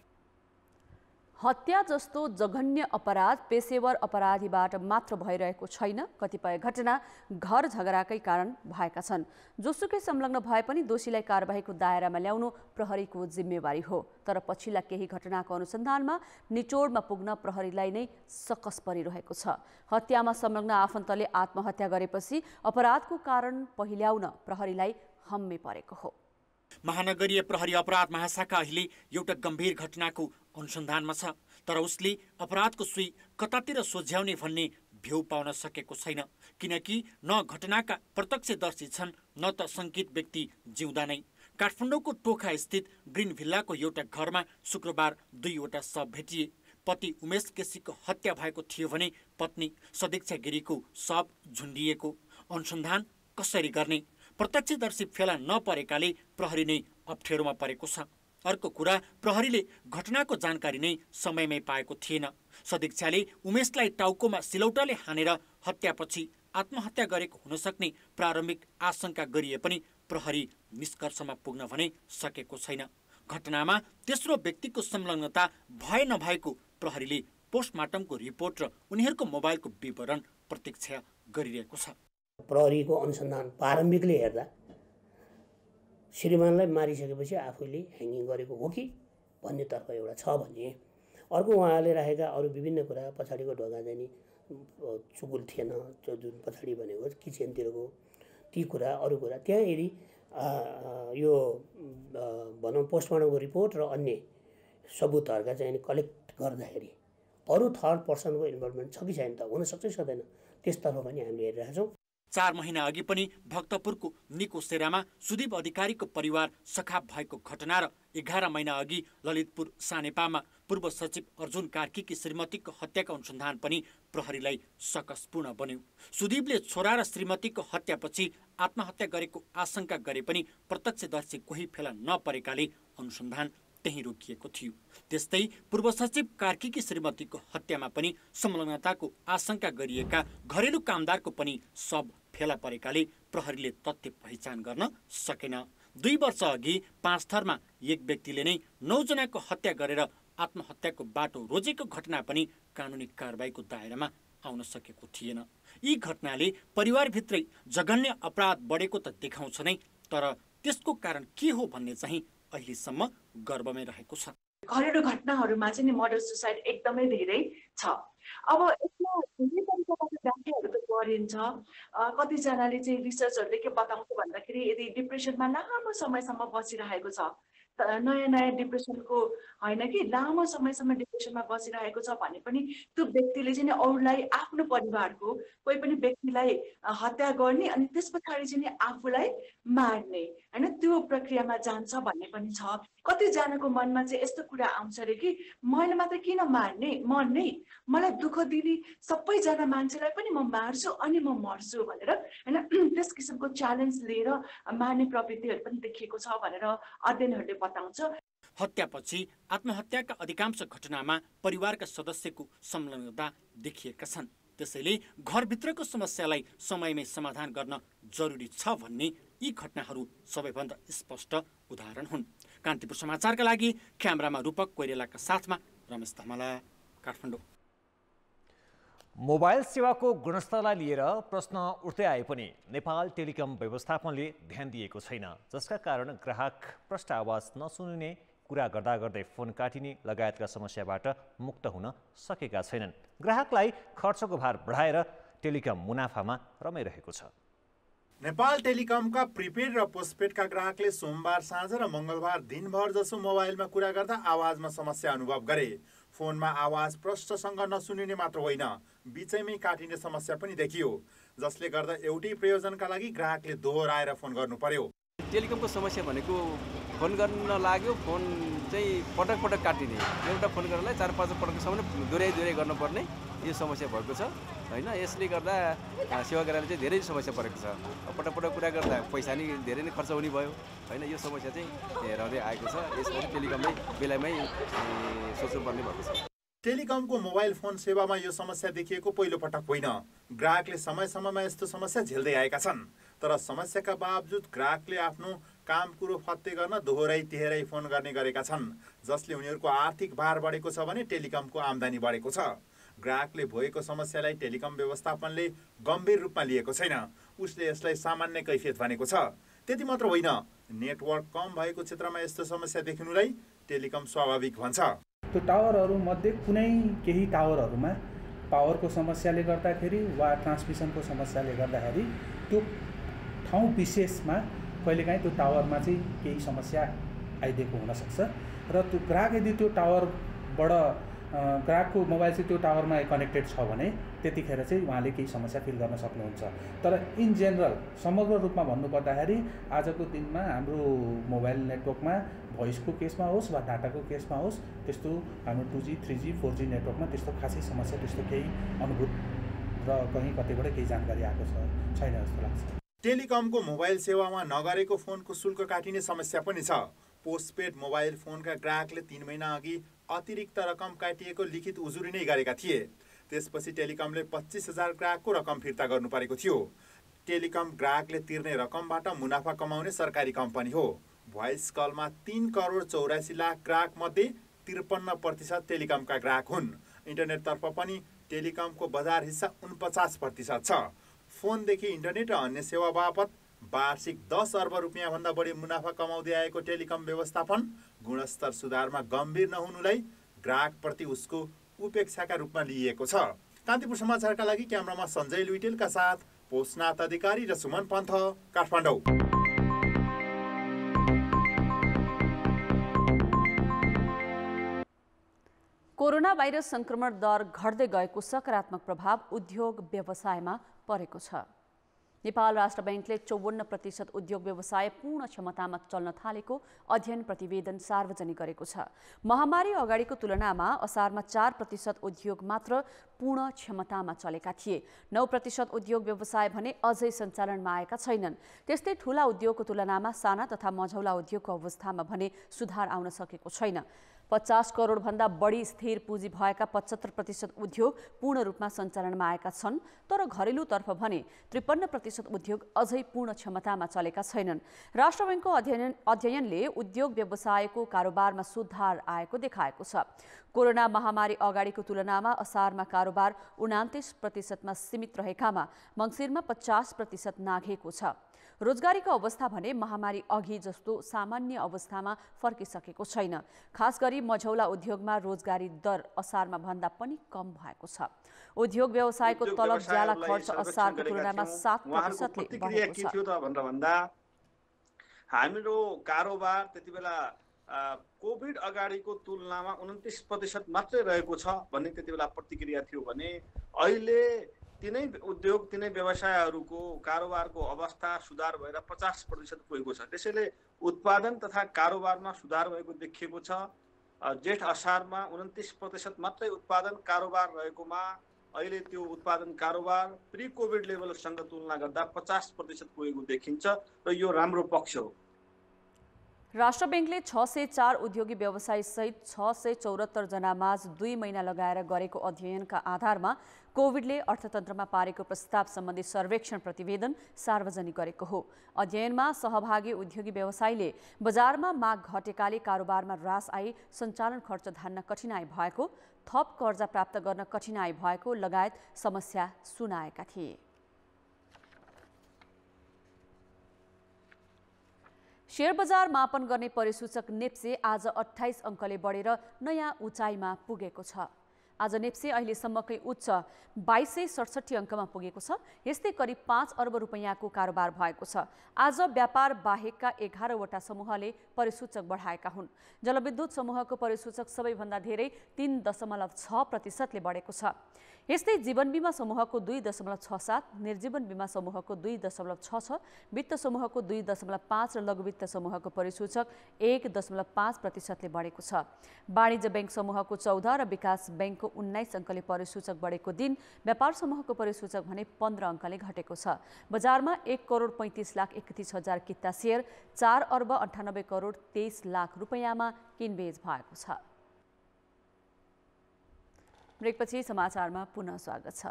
हत्या जस्तो जघन्य अपराध पेशेवर अपराधीबाट मात्र भइरहेको छैन। कतिपय घटना घर झगडाकै कारण भएका छन्। जोसुकै संलग्न भए पनि दोषीलाई कारबाहीको दायरामा ल्याउनु प्रहरीको जिम्मेवारी हो। तर पछिल्ला केही घटनाको अनुसन्धानमा निचोडमा पुग्न प्रहरीलाई नै सकस परिरहेको छ। हत्यामा संलग्न आफन्तले आत्महत्या गरेपछि अपराधको कारण पहिल्याउन प्रहरीलाई हम्मे परेको हो। महानगरीय प्रहरी अपराध महाशाखा अहिले एउटा गम्भीर घटनाको अनुसन्धानमा छ। तर उसले अपराधको सुई कतातिर सोझ्याउने भन्ने भ्यू पाउन सकेको छैन, किनकि न घटनाका प्रत्यक्षदर्शी छन् न त शङ्कित व्यक्ति जिउँदा नै। काठमाडौँको टोखा स्थित ग्रिन भिल्लाको एउटा घरमा शुक्रबार 2वटा शव भेटिए। पति उमेश केसीको हत्या भएको थियो भने पत्नी सदीक्षा गिरीको शव झुन्डिएको। अनुसन्धान कसरी गर्ने? प्रत्यक्षदर्शी फेला नपरेकाले प्रहरी नै अप्ठ्यारोमा परेको छ। अर्को कुरा, प्रहरीले घटनाको जानकारी नै समयमै पाएको थिएन। सदीक्षाले उमेशलाई टाउकोमा सिलौटाले हानेर हत्यापछि आत्महत्या गरेको हुन सक्ने प्रारम्भिक आशंका गरिए पनि प्रहरी निष्कर्षमा पुग्न भने सकेको छैन। घटनामा तेस्रो व्यक्तिको संलग्नता भए नभएको प्रहरीले पोस्टमार्टमको रिपोर्ट र उनीहरूको मोबाइलको विवरण प्रतीक्षा गरिरहेको छ। प्रहरीको अनुसन्धान प्रारम्भिकले हेर्दा श्रीमानलाई मारिसकेपछि आफूले ह्याङ्गिङ गरेको हो कि भन्नेतर्फ एउटा छ भने, अर्को उहाँले राखेका अरू विभिन्न कुरा, पछाडिको ढोका चाहिँ नि चुकुल थिएन, जुन पछाडि भनेको किचनतिरको ती कुरा, अरू कुरा, त्यहाँ यदि यो भनौँ पोस्टमार्टमको रिपोर्ट र अन्य सबुतहरूका चाहिँ कलेक्ट गर्दाखेरि अरू थर्ड पर्सनको इन्भल्भमेन्ट छ कि छैन त हुनसक्छ सक्दैन, त्यसतर्फ पनि हामीले हेरिरहेका छौँ। 4 महिना अघि पनि भक्तपुरको निको सेरामा सुदीप अधिकारीको परिवार सखाप भएको घटना र 11 महिना अघि ललितपुर सानेपामा पूर्व सचिव अर्जुन कार्कीकी श्रीमतीको हत्याको अनुसन्धान पनि प्रहरीलाई सकसपूर्ण बन्यो। सुदीपले छोरा र श्रीमतीको हत्यापछि आत्महत्या गरेको आशंका गरे पनि प्रत्यक्षदर्शी कोही फेला नपरेकाले अनुसन्धान त्यही रोकिएको थियो। त्यस्तै पूर्व सचिव कार्कीकी श्रीमतीको हत्यामा पनि संलग्नताको आशंका गरिएका घरेलु कामदारको पनि शव फेला परेकाले प्रहरीले तथ्य पहिचान गर्न सकेन। 2 वर्ष अघि 5 थरमा एक व्यक्तिले नै 9 जनाको हत्या गरेर आत्महत्याको बाटो रोजेको घटना पनि कानुनी कारबाहीको दायरामा आउन सकेको थिएन। यी घटनाले परिवारभित्रै जघन्य अपराध बढेको त देखाउँछ नै, तर त्यसको कारण के हो भन्ने चाहिँ अहिलेसम्म गर्वमै रहेको छ। घरेलु घटनाहरूमा चाहिँ मर्डर सुसाइड एकदमै धेरै छ। अब यसमा धेरै तरिकाबाट व्याख्याहरू त गरिन्छ। कतिजनाले चाहिँ रिसर्चहरूले के बताउँछ भन्दाखेरि यदि डिप्रेसनमा लामो समयसम्म बसिरहेको छ, नयाँ डिप्रेसनको होइन कि लामो समयसम्म डिप्रेसनमा बसिरहेको छ भने पनि त्यो व्यक्तिले चाहिँ अरूलाई, आफ्नो परिवारको कोही पनि व्यक्तिलाई हत्या गर्ने अनि त्यस पछाडि चाहिँ आफूलाई मार्ने होइन त्यो प्रक्रियामा जान्छ भन्ने पनि छ। कतिजनाको मनमा चाहिँ यस्तो कुरा आउँछ अरे कि मैले मात्र किन मर्ने, मलाई दुःख दिने सबैजना मान्छेलाई पनि म मार्छु अनि म मर्छु भनेर होइन त्यस किसिमको च्यालेन्ज लिएर मार्ने प्रवृत्तिहरू पनि देखिएको छ भनेर अध्ययनहरूले बताउँछ। हत्यापछि आत्महत्याका अधिकांश घटनामा परिवारका सदस्यको संलग्नता देखिएका छन्। त्यसैले घरभित्रको समस्यालाई समयमै समाधान गर्न जरुरी छ भन्ने यी घटनाहरू सबैभन्दा स्पष्ट उदाहरण हुन्। कान्तिपुर समाचारका लागि क्यामेरामा रूपक कोइरेलाका साथमा रमेश धमला, काठमाडौँ। मोबाइल सेवाको गुणस्तरलाई लिएर प्रश्न उठ्दै आए पनि नेपाल टेलिकम व्यवस्थापनले ध्यान दिएको छैन, जसका कारण ग्राहक प्रष्ट आवाज नसुनिने, कुरा गर्दा गर्दै फोन काटिने लगायतका समस्याबाट मुक्त हुन सकेका छैनन्। ग्राहकलाई खर्चको भार बढाएर टेलिकम मुनाफामा रमाइरहेको छ। नेपाल टेलिकमका प्रिपेड र पोस्टपेडका ग्राहकले सोमबार साँझ र मङ्गलबार दिनभर जसो मोबाइलमा कुरा गर्दा आवाजमा समस्या अनुभव गरे। फोनमा आवाज प्रष्टसँग नसुनिने मात्र होइन, बिचैमै काटिने समस्या पनि देखियो, जसले गर्दा एउटै प्रयोजनका लागि ग्राहकले दोहोऱ्याएर फोन गर्नु पर्यो। टेलिकमको समस्या भनेको फोन गर्न लाग्यो, फोन चाहिँ पटक पटक काटिने, एउटा फोन गर्नलाई 4-5 पटकसम्म दोहोऱ्याइ गर्नुपर्ने यो समस्या भएको छ होइन। यसले गर्दा सेवाग्राहीले चाहिँ धेरै समस्या परेको छ। पटक पटक कुरा गर्दा पैसा नि धेरै नै खर्च हुने भयो होइन। यो समस्या चाहिँ रहँदै आएको छ। यसमा टेलिकमले बेलामै सोच्नुपर्ने भएको छ। टेलिकमको मोबाइल फोन सेवामा यो समस्या देखिएको पहिलो पटक होइन। ग्राहकले समय समयमा यस्तो समस्या झेल्दै आएका छन्। तर समस्याका बावजुद ग्राहकले आफ्नो काम कुरो फत्ते गर्न दोहोऱ्याइ तिहेरै फोन गर्ने गरेका छन्, जसले उनीहरूको आर्थिक भार बढेको छ भने टेलिकमको आम्दानी बढेको छ। ग्राहकले भएको समस्यालाई टेलिकम व्यवस्थापनले गम्भीर रूपमा लिएको छैन। उसले यसलाई सामान्य कैफियत भनेको छ। त्यति मात्र होइन, नेटवर्क कम भएको क्षेत्रमा यस्तो समस्या देखिनुलाई टेलिकम स्वाभाविक भन्छ। त्यो टावरहरूमध्ये कुनै केही टावरहरूमा पावरको समस्याले गर्दाखेरि वा ट्रान्समिसनको समस्याले गर्दाखेरि त्यो ठाउँ विशेषमा कहिलेकाहीँ त्यो टावरमा चाहिँ केही समस्या आइदिएको हुनसक्छ र त्यो ग्राहक यदि त्यो टावरबाट ग्राहकको मोबाइल चाहिँ त्यो टावरमा कनेक्टेड छ भने त्यतिखेर चाहिँ उहाँले केही समस्या फिल गर्न सक्नुहुन्छ। तर इन जेनरल समग्र रूपमा भन्नुपर्दाखेरि आजको दिनमा हाम्रो मोबाइल नेटवर्कमा भोइसको केसमा होस् वा डाटाको केसमा होस् त्यस्तो हाम्रो 2G 3G 4G नेटवर्कमा त्यस्तो खासै समस्या त्यस्तो केही अनुभूत र कहीँ कतैबाट केही जानकारी आएको छैन जस्तो लाग्छ। टेलिकमको मोबाइल सेवामा नगरेको फोनको शुल्क काटिने समस्या पनि छ। पोस्टपेड मोबाइल फोनका ग्राहकले 3 महिना अघि अतिरिक्त रकम काटिएको लिखित उजुरी नै गरेका थिए। त्यसपछि टेलिकमले 25,000 ग्राहकको रकम फिर्ता गर्नु परेको थियो। टेलिकम ग्राहकले तिर्ने रकमबाट मुनाफा कमाउने सरकारी कम्पनी हो। भोइस कलमा 3 करोड 84 लाख ग्राहक मध्ये 53% टेलिकमका ग्राहक हुन्। इन्टरनेटतर्फ पनि टेलिकमको बजार हिस्सा 49% छ। फोनदेखि इन्टरनेट र अन्य सेवा बापत वार्षिक 10 अर्ब रुपियाँभन्दा बढी मुनाफा कमाउँदै आएको टेलिकम व्यवस्थापन गुणस्तर सुधारमा गम्भीर नहुनुलाई ग्राहकप्रति उसको उपेक्षाका रूपमा लिइएको छ। कान्तिपुर समाचारका लागि क्यामेरामा सञ्जय लुइटेलका साथ पोषनाथ अधिकारी र सुमन पन्थ, काठमाडौँ। कोरोना भाइरस संक्रमण दर घट्दै गएको सकारात्मक प्रभाव उद्योग व्यवसायमा परेको छ। नेपाल राष्ट्र बैंकले 54% उद्योग व्यवसाय पूर्ण क्षमतामा चल्न थालेको अध्ययन प्रतिवेदन सार्वजनिक गरेको छ। महामारी अगाडिको तुलनामा असारमा 4% उद्योग मात्र पूर्ण क्षमतामा चलेका थिए। 9% उद्योग व्यवसाय भने अझै सञ्चालनमा आएका छैनन्। त्यस्तै ठूला उद्योगको तुलनामा साना तथा मझौला उद्योगको अवस्थामा भने सुधार आउन सकेको छैन। 50 करोड भन्दा बढी स्थिर पुँजी भएका 75% उद्योग पूर्ण रूपमा सञ्चालनमा आएका छन्, तर घरेलुतर्फ भने 53% उद्योग अझै पूर्ण क्षमतामा चलेका छैनन्। राष्ट्र बैंकको अध्ययनले उद्योग व्यवसायको कारोबारमा सुधार आएको देखाएको छ। कोरोना महामारी अगाडिको तुलनामा असारमा कारोबार 29% सीमित रहेकामा मङ्सिरमा 50% नाघेको छ। रोजगारीको अवस्था भने महामारी अघि जस्तो सामान्य अवस्थामा फर्किसकेको छैन। खास गरी मझौला उद्योगमा रोजगारी दर असारमा भन्दा पनि कम भएको छ। उद्योग व्यवसायको तलब ज्याला खर्च असारको तुलनामा 7%ले बढेको छ। भन्दा हाम्रो कारोबार त्यतिबेला कोभिड अगाडिको तुलनामा 29% मात्रै रहेको छ भन्ने त्यतिबेला प्रतिक्रिया थियो भने अहिले तिनै उद्योग तिनै व्यवसायहरूको कारोबारको अवस्था सुधार भएर 50% पुगेको छ। त्यसैले उत्पादन तथा कारोबारमा सुधार भएको देखिएको छ। जेठ असारमा 29% मात्रै उत्पादन कारोबार रहेकोमा अहिले त्यो उत्पादन कारोबार प्री कोभिड लेभलसँग तुलना गर्दा 50% पुगेको देखिन्छ र यो राम्रो पक्ष हो। राष्ट्र बैंकले 604 उद्योगी व्यवसायी सहित 674 जनामाझ 2 महिना लगाएर गरेको अध्ययनका आधारमा कोभिडले अर्थतन्त्रमा पारेको प्रस्ताव सम्बन्धी सर्वेक्षण प्रतिवेदन सार्वजनिक गरेको हो। अध्ययनमा सहभागी उद्योगी व्यवसायीले बजारमा माग घटेकाले कारोबारमा ह्रास आई सञ्चालन खर्च धान्न कठिनाई भएको, थप कर्जा प्राप्त गर्न कठिनाई भएको लगायत समस्या सुनाएका थिए। शेयर बजार मापन गर्ने परिसूचक नेप्से आज 28 अङ्कले बढेर नयाँ उचाइमा पुगेको छ। आज नेप्से अहिलेसम्मकै उच्च 2267 अङ्कमा पुगेको छ। यस्तै करिब 5 अर्ब रुपैयाँको कारोबार भएको छ। आज व्यापार बाहेकका 11वटा समूहले परिसूचक बढाएका हुन्। जलविद्युत समूहको परिसूचक सबैभन्दा धेरै 3.6%ले बढेको छ। यस्तै जीवन बीमा समूहको 2.67, निर्जीवन बीमा समूहको 2.66, वित्त समूहको 2.5 र लघुवित्त समूहको परिसूचक 1.5%ले बढेको छ। वाणिज्य बैंक समूहको 14 र विकास बैंकको 19 अङ्कले परिसूचक बढेको दिन व्यापार समूहको परिसूचक भने 15 अङ्कले घटेको छ। बजारमा 1,35,31,000 किता सेयर 4 अर्ब 98 करोड 23 लाख रुपैयाँमा किनबेच भएको छ। ब्रेकपछि समाचारमा पुनः स्वागत छ।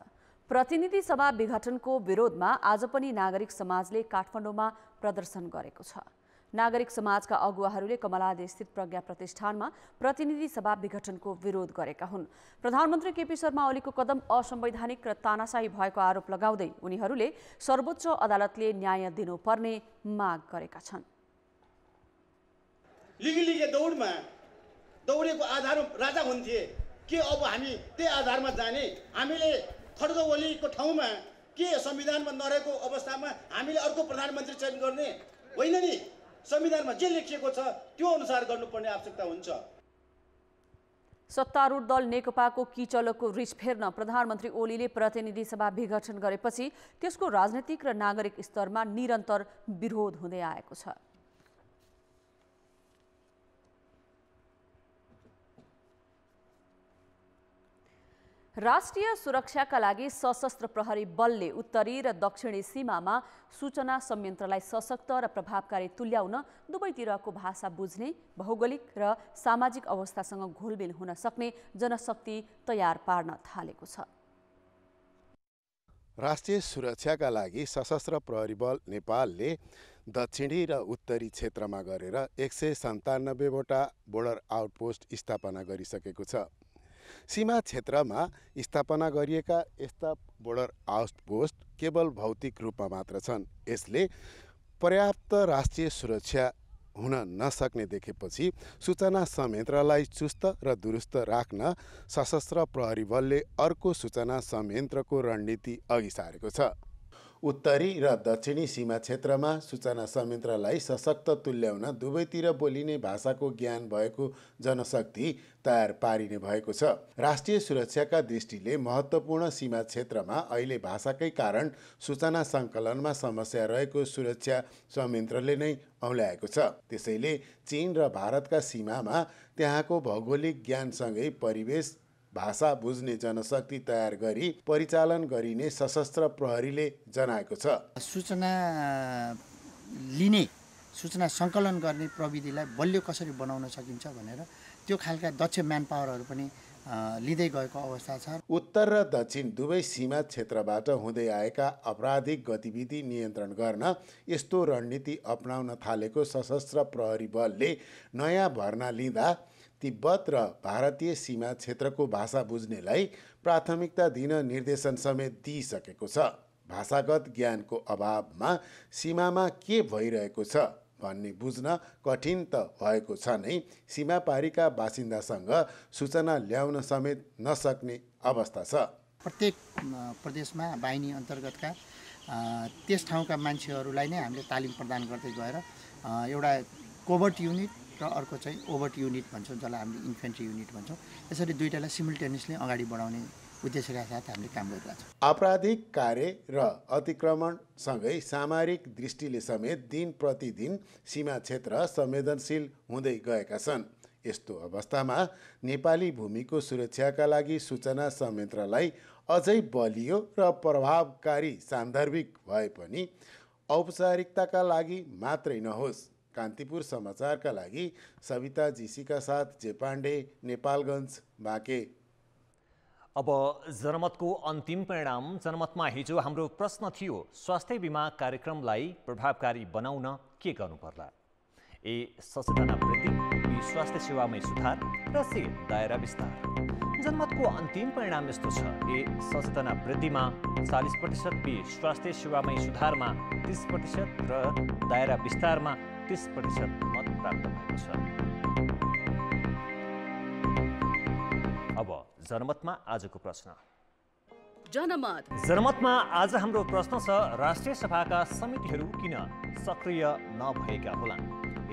प्रतिनिधि सभा विघटनको विरोधमा आज पनि नागरिक समाजले काठमाडौँमा प्रदर्शन गरेको छ। नागरिक समाजका अगुवाहरूले कमलादे स्थित प्रज्ञा प्रतिष्ठानमा प्रतिनिधि सभा विघटनको विरोध गरेका हुन्। प्रधानमन्त्री केपी शर्मा ओलीको कदम असंवैधानिक र तानाशाही भएको आरोप लगाउँदै उनीहरूले सर्वोच्च अदालतले न्याय दिनुपर्ने माग गरेका छन्। लिगिलिगे दौडमा दौडेको आधारमा राजा हुन्थे के अब हामी त्यही आधारमा जाने? हामीले खड्ग ओलीको ठाउँमा के संविधानमा नरहेको अवस्थामा हामीले अर्को प्रधानमन्त्री चयन गर्ने होइन नि? संविधानमा जे लेखिएको छ त्यो अनुसार गर्नुपर्ने आवश्यकता हुन्छ। सत्तारूढ दल नेकपाको किचलोको रिस फेर्न प्रधानमन्त्री ओलीले प्रतिनिधि सभा विघटन गरेपछि त्यसको राजनीतिक र नागरिक स्तरमा निरन्तर विरोध हुँदै आएको छ। राष्ट्रिय सुरक्षाका लागि सशस्त्र प्रहरी बलले उत्तरी र दक्षिणी सीमामा सूचना संयन्त्रलाई सशक्त र प्रभावकारी तुल्याउन दुवैतिरको भाषा बुझ्ने, भौगोलिक र सामाजिक अवस्थासँग घोलमेल हुन सक्ने जनशक्ति तयार पार्न थालेको छ। राष्ट्रिय सुरक्षाका लागि सशस्त्र प्रहरी बल नेपालले दक्षिणी र उत्तरी क्षेत्रमा गरेर 197वटा बोर्डर आउटपोस्ट स्थापना गरिसकेको छ। सीमा क्षेत्रमा स्थापना गरिएका यस्ता बोर्डर आउटपोस्ट केवल भौतिक रूपमा मात्र छन्। यसले पर्याप्त राष्ट्रिय सुरक्षा हुन नसक्ने देखेपछि सूचना संयन्त्रलाई चुस्त र दुरुस्त राख्न सशस्त्र प्रहरी बलले अर्को सूचना संयन्त्रको रणनीति अघि सारेको छ। उत्तरी र दक्षिणी सीमा क्षेत्रमा सूचना संयन्त्रलाई सशक्त तुल्याउन दुवैतिर बोलिने भाषाको ज्ञान भएको जनशक्ति तयार पारिने भएको छ। राष्ट्रिय सुरक्षाका दृष्टिले महत्त्वपूर्ण सीमा क्षेत्रमा अहिले भाषाकै कारण सूचना सङ्कलनमा समस्या रहेको सुरक्षा संयन्त्रले नै औल्याएको छ। त्यसैले चीन र भारतका सीमामा त्यहाँको भौगोलिक ज्ञानसँगै परिवेश भाषा बुझ्ने जनशक्ति तयार गरी परिचालन गरिने सशस्त्र प्रहरीले जनाएको छ। सूचना लिने, सूचना सङ्कलन गर्ने प्रविधिलाई बलियो कसरी बनाउन सकिन्छ भनेर त्यो खालका दक्ष म्यान पावरहरू पनि लिँदै गएको अवस्था छ। उत्तर र दक्षिण दुवै सीमा क्षेत्रबाट हुँदै आएका आपराधिक गतिविधि नियन्त्रण गर्न यस्तो रणनीति अपनाउन थालेको सशस्त्र प्रहरी बलले नयाँ भर्ना लिँदा तिब्बत र भारतीय सीमा क्षेत्रको भाषा बुझ्नेलाई प्राथमिकता दिन निर्देशन समेत दिइसकेको छ। भाषागत ज्ञानको अभावमा सीमामा के भइरहेको छ भन्ने बुझ्न कठिन त भएको छ नै, सीमापारीका बासिन्दासँग सूचना ल्याउन समेत नसक्ने अवस्था छ। प्रत्येक प्रदेशमा बाहिनी अन्तर्गतका त्यस ठाउँका मान्छेहरूलाई नै हामीले तालिम प्रदान गर्दै गएर एउटा कोभर्ट युनिट र अर्को चाहिँ ओभर्ट युनिट भन्छौँ, जसलाई हामीले इन्फेन्ट्री युनिट भन्छौँ, यसरी दुईटालाई सिमुल्टेनियसली अगाडि बढाउने उद्देश्यका साथ हामीले काम गरिरहेका छौँ। आपराधिक कार्य र अतिक्रमणसँगै सामरिक दृष्टिले समेत दिन प्रतिदिन सीमा क्षेत्र संवेदनशील हुँदै गएका छन्। यस्तो अवस्थामा नेपाली भूमिको सुरक्षाका लागि सूचना संयन्त्रलाई अझै बलियो र प्रभावकारी सान्दर्भिक भए पनि औपचारिकताका लागि मात्रै नहोस्। कान्तिपुर समाचारका लागि सविता जीसीका साथ जे पाण्डे, नेपालगञ्ज, बाँके। अब जनमतको अन्तिम परिणाम। जनमतमा हिजो हाम्रो प्रश्न थियो, स्वास्थ्य बिमा कार्यक्रमलाई प्रभावकारी बनाउन के गर्नुपर्ला? ए सचेतना वृद्धि, बी स्वास्थ्य सेवामै सुधार र सी दायरा विस्तार। जनमतको अन्तिम परिणाम यस्तो छ, ए सचेतना वृद्धिमा 40%, बी स्वास्थ्य सेवामै सुधारमा 30% र दायरा विस्तारमा 30% मत प्राप्त भएको छ। अब जनमतमा आजको प्रश्न। जनमतमा आज हाम्रो प्रश्न छ, राष्ट्रिय सभाका समितिहरू किन सक्रिय नभएका होलान्?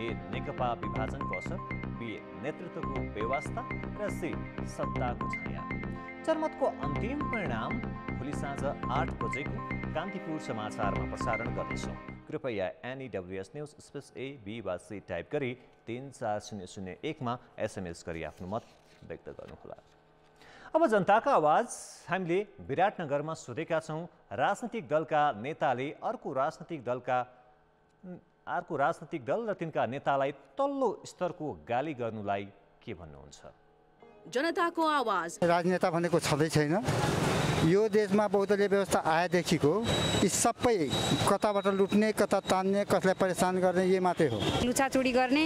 ए नेकपा विभाजनको असर, बी नेतृत्वको व्यवस्था र सी सत्ताको छाया। जनमतको अन्तिम परिणाम भोलि साँझ 8 बजेको कान्तिपुर समाचारमा प्रसारण गर्नेछौँ। कृपया NEWS news space A, B वा C टाइप गरी 34001 मा SMS गरी आफ्नो मत व्यक्त गर्नुहोला। अब जनताका आवाज हामीले विराटनगरमा सोधेका छौँ, राजनीतिक दलका नेताले अर्को राजनीतिक दल र तिनका नेतालाई तल्लो स्तरको गाली गर्नुलाई के भन्नुहुन्छ? जनताको आवाज। राजनेता भनेको छँदै छैन, यो देशमा बहुदलीय व्यवस्था आएदेखिको यी सबै कताबाट लुट्ने, कता तान्ने, कसलाई परेशान गर्ने यही मात्रै हो। लुचाचुडी गर्ने,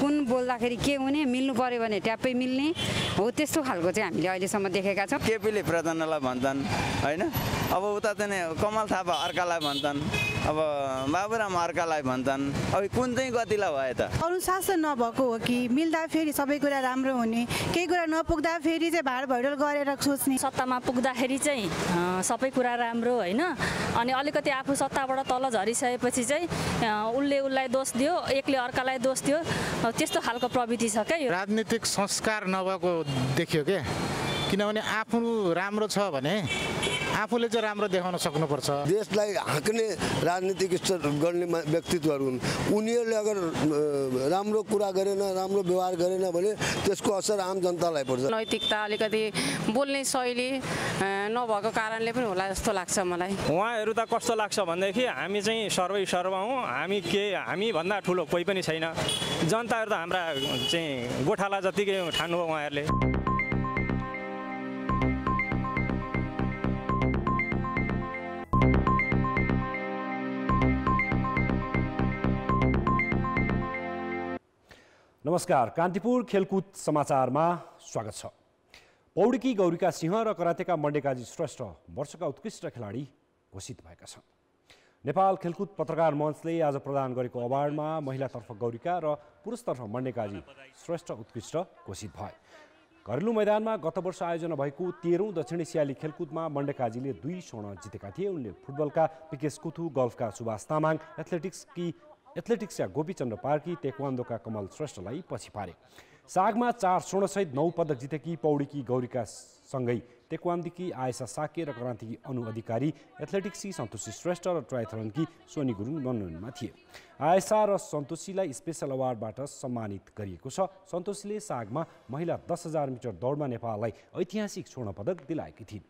कुन बोल्दाखेरि के हुने, मिल्नु पर्यो भने ट्याप्पै मिल्ने हो, त्यस्तो खालको चाहिँ हामीले अहिलेसम्म देखेका छौँ। केपीले प्रधानलाई भन्छन् होइन, अब उता चाहिँ कमल थापा अर्कालाई भन्छन्, अब बाबुराम अर्कालाई भन्छन्, अब कुन चाहिँ गतिलाई भयो त? अनुशासन नभएको हो कि मिल्दाखेरि सबै कुरा राम्रो हुने, केही कुरा नपुग्दाखेरि चाहिँ भाड भैडल गरेर सोच्ने। सत्तामा पुग्दाखेरि चाहिँ सबै कुरा राम्रो होइन, अनि अलिकति आफू सत्ताबाट तल झरिसकेपछि चाहिँ उसलाई दोष दियो, एकले अर्कालाई दोष दियो, त्यस्तो खालको प्रवृत्ति छ क्या। राजनीतिक संस्कार नभएको देखियो क्या, किनभने आफू राम्रो छ भने आफूले चाहिँ राम्रो देखाउन सक्नुपर्छ। देशलाई हाँक्ने राजनीतिक स्तर गर्ने व्यक्तित्वहरू हुन्, उनीहरूले अगर राम्रो कुरा गरेन, राम्रो व्यवहार गरेन भने त्यसको असर आम जनतालाई पर्छ। नैतिकता अलिकति बोल्ने शैली नभएको कारणले पनि होला जस्तो लाग्छ मलाई। उहाँहरू त कस्तो लाग्छ भनेदेखि हामी चाहिँ सर्वै सर्व हौँ, हामी भन्दा ठुलो कोही पनि छैन, जनताहरू त हाम्रा चाहिँ गोठाला जतिकै ठान्नु हो उहाँहरूले। नमस्कार, कान्तिपुर खेलकुद समाचारमा स्वागत छ। पौडेकी गौरीका सिंह र करातेका मण्डेकाजी श्रेष्ठ वर्षका उत्कृष्ट खेलाडी घोषित भएका छन्। नेपाल खेलकुद पत्रकार मञ्चले आज प्रदान गरेको अवार्डमा महिलातर्फ गौरीका र पुरुषतर्फ मण्डेकाजी श्रेष्ठ उत्कृष्ट घोषित भए। घरेलु मैदानमा गत वर्ष आयोजना भएको 13औं दक्षिण एसियाली खेलकुदमा मण्डेकाजीले 2 स्वर्ण जितेका थिए। उनले फुटबलका पिकेश कुथु, गल्फका सुभाष तामाङ, एथलेटिक्सका गोपीचन्द्र पार्की, तेक्वान्दोका कमल श्रेष्ठलाई पछि पारे। सागमा 4 स्वर्णसहित 9 पदक जितेकी पौडेकी गौरीका सँगै तेक्वान्दोकी आयशा साके र कराँतीकी अनु अधिकारी, एथलेटिक्सकी सन्तोषी श्रेष्ठ र ट्रायथलनकी सोनी गुरुङ मनोनयनमा थिए। आयशा र सन्तोषीलाई स्पेशल अवार्डबाट सम्मानित गरिएको छ। सन्तोषीले सागमा महिला 10,000 मिटर दौडमा नेपाललाई ऐतिहासिक स्वर्ण पदक दिलाएकी थिइन्।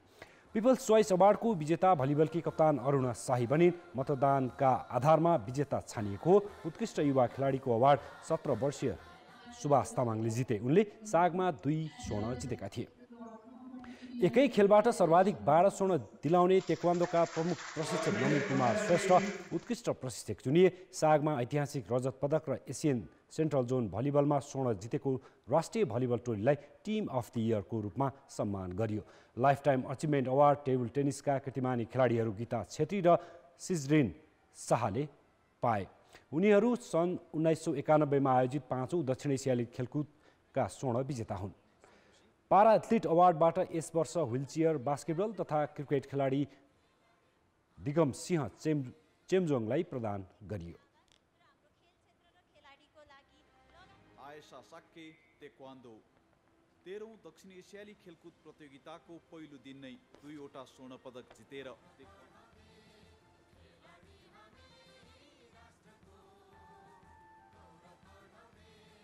पिपल्स चोइस अवार्डको विजेता भलिबलकी कप्तान अरुणा शाही बनिन्। मतदानका आधारमा विजेता छानिएको हो। उत्कृष्ट युवा खेलाडीको अवार्ड 17 वर्षीय सुभाष तामाङले जिते। उनले सागमा 2 स्वर्ण जितेका थिए। एकै खेलबाट सर्वाधिक 12 स्वर्ण दिलाउने तेक्वान्दोका प्रमुख प्रशिक्षक नवीन कुमार श्रेष्ठ उत्कृष्ट प्रशिक्षक चुनिए। सागमा ऐतिहासिक रजत पदक र एसियन सेन्ट्रल जोन भलिबलमा स्वर्ण जितेको राष्ट्रिय भलिबल टोलीलाई टिम अफ द इयरको रूपमा सम्मान गरियो। लाइफटाइम अचिभमेन्ट अवार्ड टेबल टेनिसका कीर्तिमानी खेलाडीहरू गीता छेत्री र सिजरिन शाहले पाए। उनीहरू सन् 1991 मा आयोजित 5औं दक्षिण एसियाली खेलकुदका स्वर्ण विजेता हुन्। पारा एथलिट अवार्डबाट यस वर्ष व्हिलचेयर, बास्केटबल तथा क्रिकेट खेलाडी दिगम सिंह चेम्जोङलाई प्रदान गरियो। आयशा साक्के तेक्वान्दो 13औं दक्षिण एसियाली खेलकुद प्रतियोगिताको पहिलो दिन नै 2 वटा स्वर्ण पदक जितेर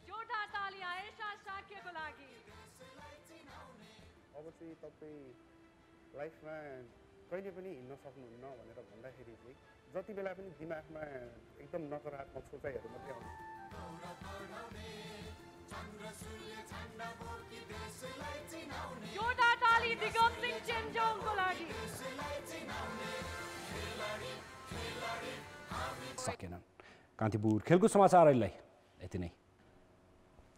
जोरदार ताली आयशा साक्केको लागि। अब चाहिँ तपाईँ लाइफमा कहिले पनि हिँड्न सक्नुहुन्न भनेर भन्दाखेरि चाहिँ जति बेला पनि दिमागमा एकदम नकारात्मक सोचाइहरू मात्रै आउँछ। जोरदार ताली दिगम सिंह चेम्जोङको लागि। सकेनन्। कान्तिपुर खेलकुद समाचार अहिले यति नै।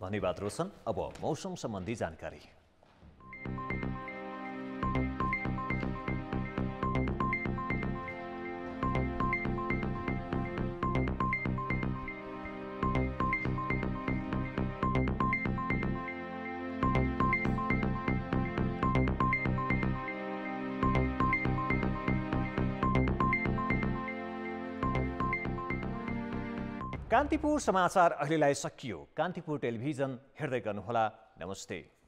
धन्यवाद रोशन। अब मौसम सम्बन्धी जानकारी। कान्तिपुर समाचार अहिलेलाई सकियो। कान्तिपुर टेलिभिजन हेर्दै गर्नुहोला। नमस्ते।